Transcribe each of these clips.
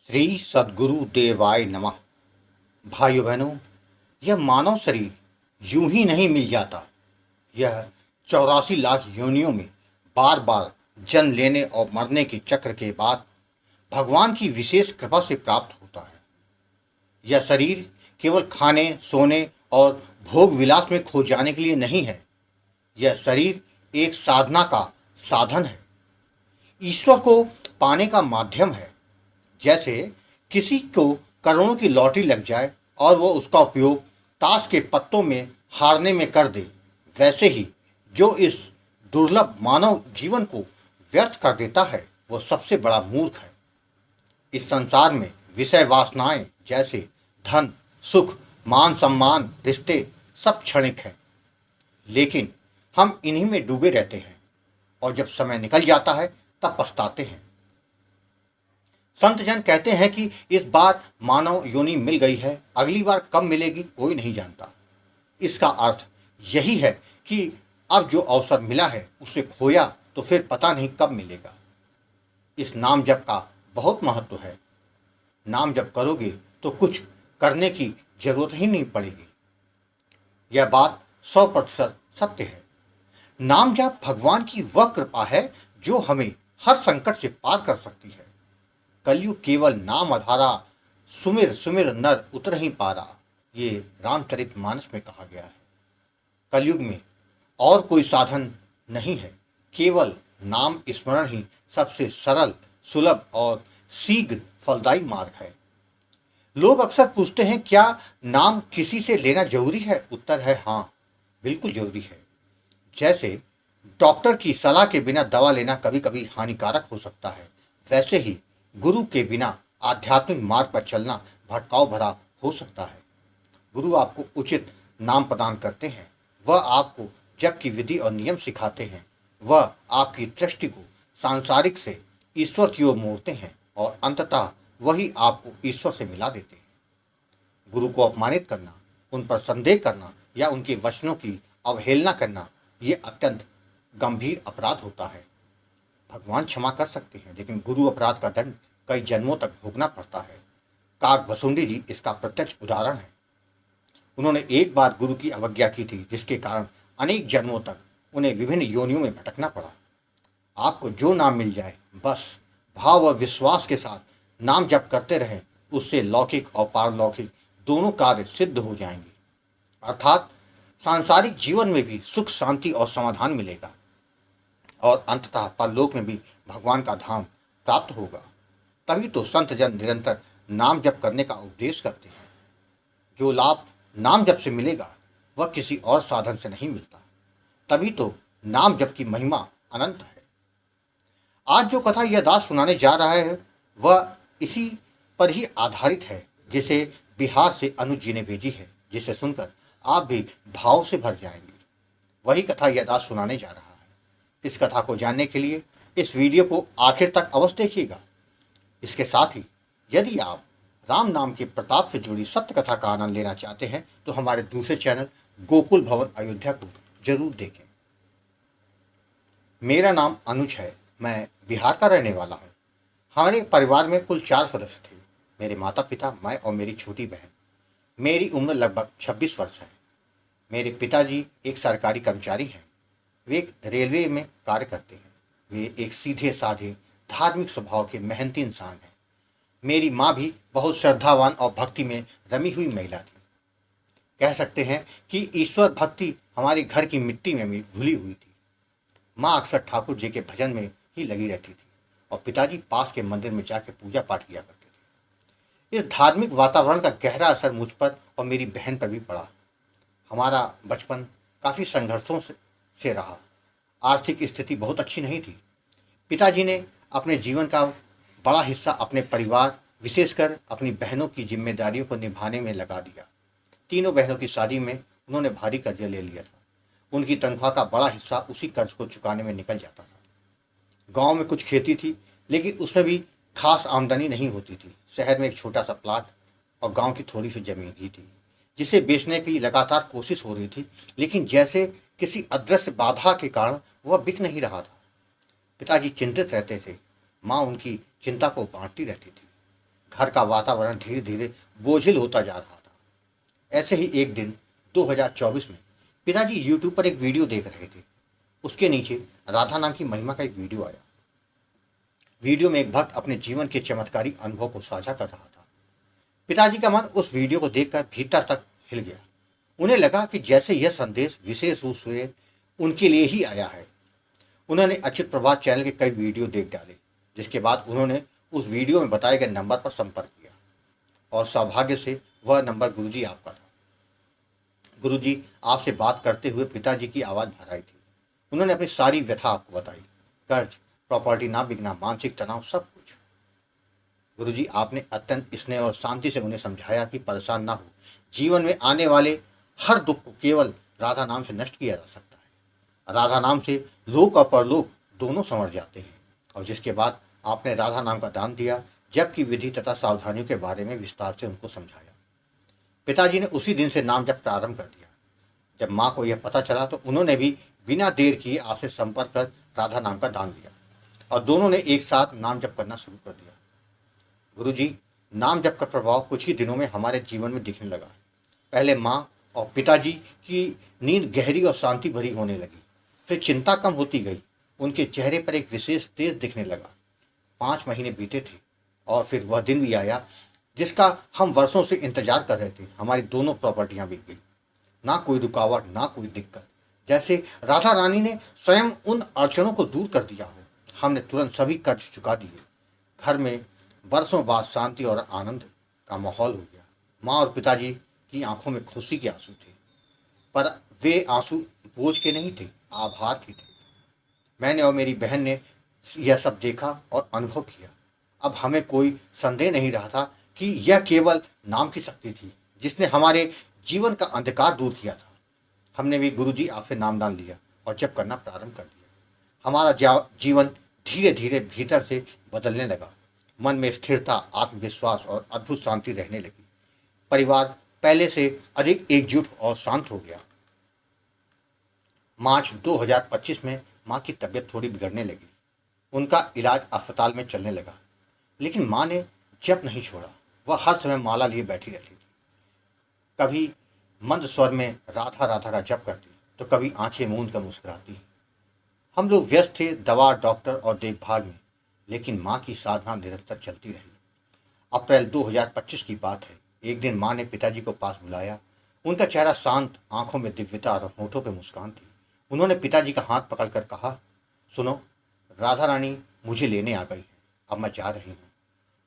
श्री सद्गुरु देवाय नमः। भाइयों बहनों, यह मानव शरीर यूं ही नहीं मिल जाता। यह 84 लाख योनियों में बार बार जन्म लेने और मरने के चक्र के बाद भगवान की विशेष कृपा से प्राप्त होता है। यह शरीर केवल खाने, सोने और भोग विलास में खो जाने के लिए नहीं है। यह शरीर एक साधना का साधन है, ईश्वर को पाने का माध्यम है। जैसे किसी को करोड़ों की लॉटरी लग जाए और वो उसका उपयोग ताश के पत्तों में हारने में कर दे, वैसे ही जो इस दुर्लभ मानव जीवन को व्यर्थ कर देता है वो सबसे बड़ा मूर्ख है। इस संसार में विषय वासनाएं जैसे धन, सुख, मान सम्मान, रिश्ते सब क्षणिक हैं, लेकिन हम इन्हीं में डूबे रहते हैं और जब समय निकल जाता है तब पछताते हैं। संत जन कहते हैं कि इस बार मानव योनि मिल गई है, अगली बार कब मिलेगी कोई नहीं जानता। इसका अर्थ यही है कि अब जो अवसर मिला है उसे खोया तो फिर पता नहीं कब मिलेगा। इस नाम जप का बहुत महत्व है। नाम जप करोगे तो कुछ करने की जरूरत ही नहीं पड़ेगी। यह बात 100% सत्य है। नाम जप भगवान की वह कृपा है जो हमें हर संकट से पार कर सकती है। कलयुग केवल नाम आधारा, सुमिर सुमिर नर उतर ही पारा, ये रामचरितमानस में कहा गया है। कलयुग में और कोई साधन नहीं है, केवल नाम स्मरण ही सबसे सरल, सुलभ और शीघ्र फलदायी मार्ग है। लोग अक्सर पूछते हैं, क्या नाम किसी से लेना जरूरी है? उत्तर है हाँ, बिल्कुल जरूरी है। जैसे डॉक्टर की सलाह के बिना दवा लेना कभी कभी हानिकारक हो सकता है, वैसे ही गुरु के बिना आध्यात्मिक मार्ग पर चलना भटकाव भरा हो सकता है। गुरु आपको उचित नाम प्रदान करते हैं, वह आपको जप की विधि और नियम सिखाते हैं, वह आपकी दृष्टि को सांसारिक से ईश्वर की ओर मोड़ते हैं और अंततः वही आपको ईश्वर से मिला देते हैं। गुरु को अपमानित करना, उन पर संदेह करना या उनके वचनों की अवहेलना करना, ये अत्यंत गंभीर अपराध होता है। भगवान क्षमा कर सकते हैं, लेकिन गुरु अपराध का दंड कई जन्मों तक भोगना पड़ता है। काक भसुंडी जी इसका प्रत्यक्ष उदाहरण है। उन्होंने एक बार गुरु की अवज्ञा की थी, जिसके कारण अनेक जन्मों तक उन्हें विभिन्न योनियों में भटकना पड़ा। आपको जो नाम मिल जाए, बस भाव और विश्वास के साथ नाम जप करते रहें, उससे लौकिक और पारलौकिक दोनों कार्य सिद्ध हो जाएंगे। अर्थात सांसारिक जीवन में भी सुख, शांति और समाधान मिलेगा और अंततः परलोक में भी भगवान का धाम प्राप्त होगा। तभी तो संत जन निरंतर नाम जप करने का उपदेश करते हैं। जो लाभ नाम जप से मिलेगा वह किसी और साधन से नहीं मिलता। तभी तो नाम जप की महिमा अनंत है। आज जो कथा यह दास सुनाने जा रहा है वह इसी पर ही आधारित है, जिसे बिहार से अनुज जी ने भेजी है, जिसे सुनकर आप भी भाव से भर जाएंगे। वही कथा यह दास सुनाने जा रहा है। इस कथा को जानने के लिए इस वीडियो को आखिर तक अवश्य देखिएगा। इसके साथ ही यदि आप राम नाम के प्रताप से जुड़ी सत्य कथा का आनंद लेना चाहते हैं तो हमारे दूसरे चैनल गोकुल भवन अयोध्या को जरूर देखें। मेरा नाम अनुज है, मैं बिहार का रहने वाला हूँ। हमारे परिवार में कुल 4 सदस्य थे। मेरे माता पिता, मैं और मेरी छोटी बहन। मेरी उम्र लगभग 26 वर्ष है। मेरे पिताजी एक सरकारी कर्मचारी हैं। वे एक रेलवे में कार्य करते हैं। वे एक सीधे साधे धार्मिक स्वभाव के मेहनती इंसान हैं। मेरी माँ भी बहुत श्रद्धावान और भक्ति में रमी हुई महिला थी। कह सकते हैं कि ईश्वर भक्ति हमारे घर की मिट्टी में भी घुली हुई थी। माँ अक्सर ठाकुर जी के भजन में ही लगी रहती थी और पिताजी पास के मंदिर में जाकर पूजा पाठ किया करते थे। इस धार्मिक वातावरण का गहरा असर मुझ पर और मेरी बहन पर भी पड़ा। हमारा बचपन काफ़ी संघर्षों से रहा। आर्थिक स्थिति बहुत अच्छी नहीं थी। पिताजी ने अपने जीवन का बड़ा हिस्सा अपने परिवार, विशेषकर अपनी बहनों की जिम्मेदारियों को निभाने में लगा दिया। तीनों बहनों की शादी में उन्होंने भारी कर्जा ले लिया था। उनकी तनख्वाह का बड़ा हिस्सा उसी कर्ज को चुकाने में निकल जाता था। गांव में कुछ खेती थी, लेकिन उसमें भी खास आमदनी नहीं होती थी। शहर में एक छोटा सा प्लाट और गांव की थोड़ी सी जमीन ही थी, जिसे बेचने की लगातार कोशिश हो रही थी, लेकिन जैसे किसी अदृश्य बाधा के कारण वह बिक नहीं रहा था। पिताजी चिंतित रहते थे। माँ उनकी चिंता को बांटती रहती थी। घर का वातावरण धीरे धीरे बोझिल होता जा रहा था। ऐसे ही एक दिन 2024 में पिताजी यूट्यूब पर एक वीडियो देख रहे थे। उसके नीचे राधा नाम की महिमा का एक वीडियो आया। वीडियो में एक भक्त अपने जीवन के चमत्कारी अनुभव को साझा कर रहा था। पिताजी का मन उस वीडियो को देखकर भीतर तक हिल गया। उन्हें लगा कि जैसे यह संदेश विशेष रूप से उनके लिए ही आया है। उन्होंने अच्युत प्रभात चैनल के कई वीडियो देख डाले, जिसके बाद उन्होंने उस वीडियो में बताए गए नंबर पर संपर्क किया और सौभाग्य से वह नंबर गुरुजी आपका था। गुरुजी आपसे बात करते हुए पिताजी की आवाज़ भर आई थी। उन्होंने अपनी सारी व्यथा आपको बताई, कर्ज, प्रॉपर्टी ना बिकना, मानसिक तनाव, सब कुछ। गुरुजी आपने अत्यंत स्नेह और शांति से उन्हें समझाया कि परेशान ना हो, जीवन में आने वाले हर दुख को केवल राधा नाम से नष्ट किया जा सकता है। राधा नाम से लोक और परलोक दोनों संवर जाते हैं। और जिसके बाद आपने राधा नाम का दान दिया, जबकि विधि तथा सावधानियों के बारे में विस्तार से उनको समझाया। पिताजी ने उसी दिन से नाम जप प्रारंभ कर दिया। जब माँ को यह पता चला तो उन्होंने भी बिना देर किए आपसे संपर्क कर राधा नाम का दान दिया और दोनों ने एक साथ नाम जप करना शुरू कर दिया। गुरुजी, नाम जप का प्रभाव कुछ ही दिनों में हमारे जीवन में दिखने लगा। पहले माँ और पिताजी की नींद गहरी और शांति भरी होने लगी। फिर चिंता कम होती गई। उनके चेहरे पर एक विशेष तेज दिखने लगा। 5 महीने बीते थे और फिर वह दिन भी आया जिसका हम वर्षों से इंतजार कर रहे थे। हमारी दोनों प्रॉपर्टियां बिक गई। ना कोई रुकावट, ना कोई दिक्कत, जैसे राधा रानी ने स्वयं उन अड़चनों को दूर कर दिया हो। हमने तुरंत सभी कर्ज चुका दिए। घर में बरसों बाद शांति और आनंद का माहौल हो गया। माँ और पिताजी की आंखों में खुशी के आंसू थे, पर वे आंसू बोझ के नहीं थे, आभार के थे। मैंने और मेरी बहन ने यह सब देखा और अनुभव किया। अब हमें कोई संदेह नहीं रहा था कि यह केवल नाम की शक्ति थी जिसने हमारे जीवन का अंधकार दूर किया था। हमने भी गुरुजी आपसे नामदान लिया और जप करना प्रारंभ कर दिया। हमारा जीवन धीरे धीरे भीतर से बदलने लगा। मन में स्थिरता, आत्मविश्वास और अद्भुत शांति रहने लगी। परिवार पहले से अधिक एकजुट और शांत हो गया। मार्च 2025 में माँ की तबीयत थोड़ी बिगड़ने लगी। उनका इलाज अस्पताल में चलने लगा, लेकिन माँ ने जप नहीं छोड़ा। वह हर समय माला लिए बैठी रहती थी। कभी मंद स्वर में राधा राधा का जप करती तो कभी आंखें मूंद कर मुस्कुराती। हम लोग व्यस्त थे दवा, डॉक्टर और देखभाल में, लेकिन माँ की साधना निरंतर चलती रही। अप्रैल 2025 की बात है। एक दिन माँ ने पिताजी को पास बुलाया। उनका चेहरा शांत, आंखों में दिव्यता और होठों पे मुस्कान थी। उन्होंने पिताजी का हाथ पकड़कर कहा, सुनो, राधा रानी मुझे लेने आ गई है। अब मैं जा रही हूँ।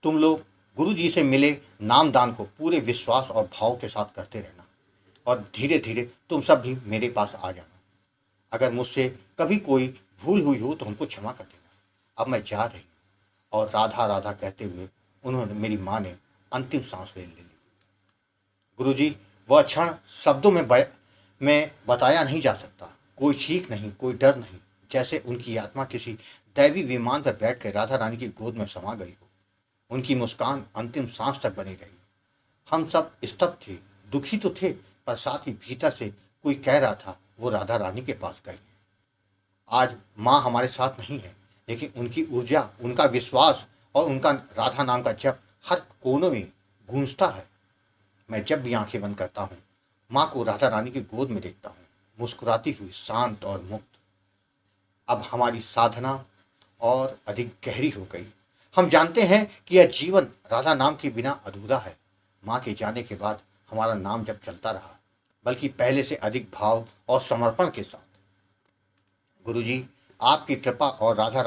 तुम लोग गुरु जी से मिले नामदान को पूरे विश्वास और भाव के साथ करते रहना और धीरे धीरे तुम सब भी मेरे पास आ जाना। अगर मुझसे कभी कोई भूल हुई हो तो हमको क्षमा कर देना। अब मैं जा रही हूँ। और राधा राधा कहते हुए उन्होंने, मेरी माँ ने अंतिम सांस ले ली। गुरुजी, वह क्षण शब्दों में बताया नहीं जा सकता। कोई चीख नहीं, कोई डर नहीं, जैसे उनकी आत्मा किसी दैवी विमान पर बैठकर राधा रानी की गोद में समा गई हो। उनकी मुस्कान अंतिम सांस तक बनी रही। हम सब स्तब्ध थे, दुखी तो थे, पर साथ ही भीतर से कोई कह रहा था, वो राधा रानी के पास गई है। आज माँ हमारे साथ नहीं है, लेकिन उनकी ऊर्जा, उनका विश्वास और उनका राधा नाम का जप हर कोनों में गूंजता है। मैं जब भी आंखें बंद करता हूँ, माँ को राधा रानी की गोद में देखता हूँ, मुस्कुराती हुई, शांत और मुक्त। अब हमारी साधना और अधिक गहरी हो गई। हम जानते हैं कि यह जीवन राधा नाम के बिना अधूरा है। माँ के जाने के बाद हमारा नाम जब चलता रहा, बल्कि पहले से अधिक भाव और समर्पण के साथ। गुरुजी, आपकी कृपा और राधा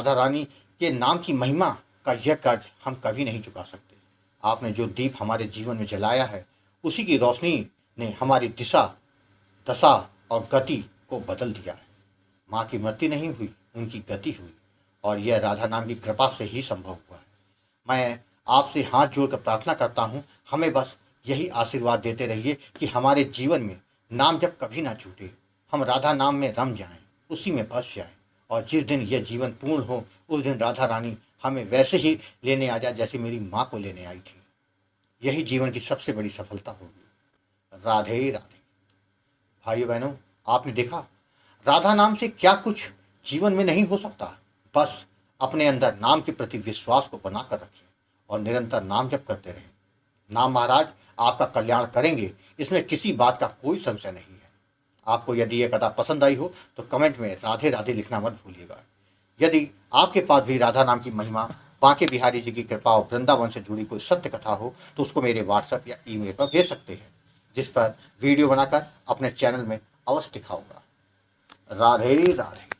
रानी के नाम की महिमा का यह कर्ज हम कभी नहीं चुका सकते। आपने जो दीप हमारे जीवन में जलाया है, उसी की रोशनी ने हमारी दिशा, दशा और गति को बदल दिया है। माँ की मृत्यु नहीं हुई, उनकी गति हुई, और यह राधा नाम की कृपा से ही संभव हुआ है। मैं आपसे हाथ जोड़कर प्रार्थना करता हूँ, हमें बस यही आशीर्वाद देते रहिए कि हमारे जीवन में नाम जब कभी ना छूटे, हम राधा नाम में रम जाएं, उसी में बस जाएं, और जिस दिन यह जीवन पूर्ण हो, उस दिन राधा रानी हमें वैसे ही लेने आ जाए जैसे मेरी माँ को लेने आई थी। यही जीवन की सबसे बड़ी सफलता होगी। राधे राधे। भाइयों बहनों, आपने देखा, राधा नाम से क्या कुछ जीवन में नहीं हो सकता। बस अपने अंदर नाम के प्रति विश्वास को बना कर रखिए और निरंतर नाम जप करते रहें। नाम महाराज आपका कल्याण करेंगे, इसमें किसी बात का कोई संशय नहीं है। आपको यदि यह कथा पसंद आई हो तो कमेंट में राधे राधे लिखना मत भूलिएगा। यदि आपके पास भी राधा नाम की महिमा, बांके बिहारी जी की कृपा और वृंदावन से जुड़ी कोई सत्य कथा हो तो उसको मेरे व्हाट्सएप या ईमेल पर भेज सकते हैं, जिस पर वीडियो बनाकर अपने चैनल में अवश्य दिखाऊंगा। राधे राधे।